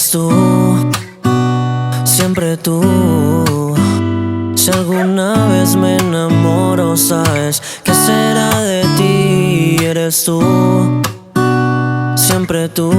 eres tú, siempre tú. Si alguna vez me enamoro, sabes qué será de ti. Eres tú, siempre tú.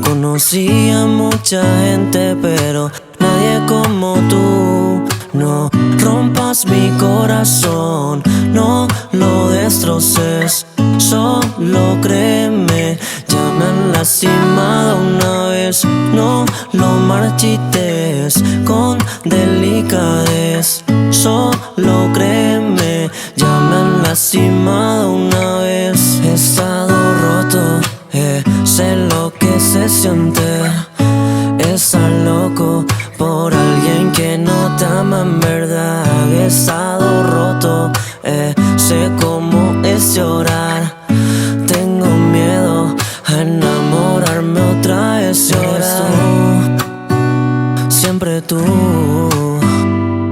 Conocí a mucha gente, pero nadie como tú. No rompas mi corazón, no lo destroces, solo créeme. Ya me han lastimado una vez, no lo marchites con delicadez. Solo créeme, ya me han lastimado una vez. He estado roto, sé lo que se siente. Estar loco por alguien que no te ama en verdad. He estado roto, sé cómo es llorar. Tengo miedo a enamorarme otra vez. Llorar, siempre tú.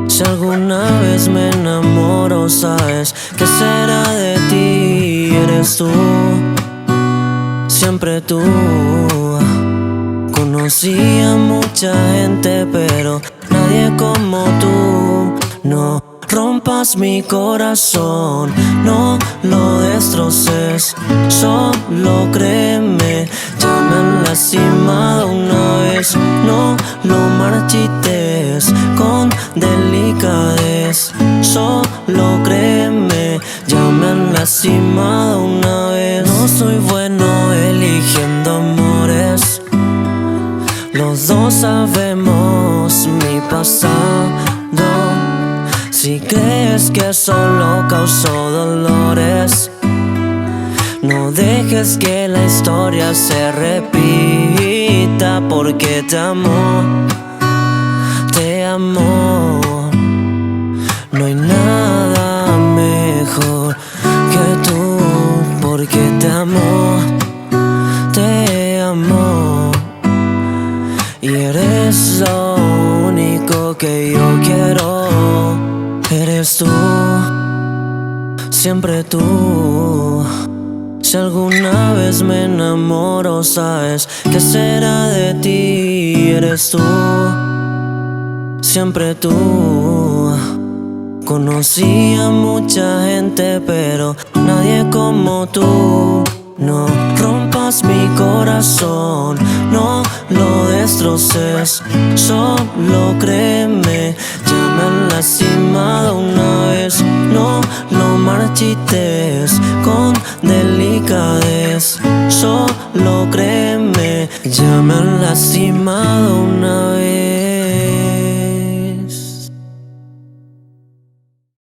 Si alguna vez me enamoro, sabes qué será de ti. Eres tú, siempre tú. Conocí a mucha gente, pero nadie como tú. No rompas mi corazón, no lo destroces, solo créeme. Ya me han lastimado una vez, no lo marchites con delicadez. Solo créeme, ya me han lastimado una vez. No soy bueno eligiendo amores, los dos sabemos mi pasado. Si crees que solo causó dolores, no dejes que la historia se repita, porque te amo, te amo. No hay nada mejor que tú, porque te amo, te amo. Y eres lo único que yo quiero. Eres tú, siempre tú. Si alguna vez me enamoro, sabes qué será de ti. Eres tú, siempre tú. Conocí a mucha gente, pero nadie como tú. No rompas mi corazón, no lo destroces, solo créeme. Ya me han lastimado una vez, no lo marchites con delicadez. Solo créeme, ya me han lastimado una vez.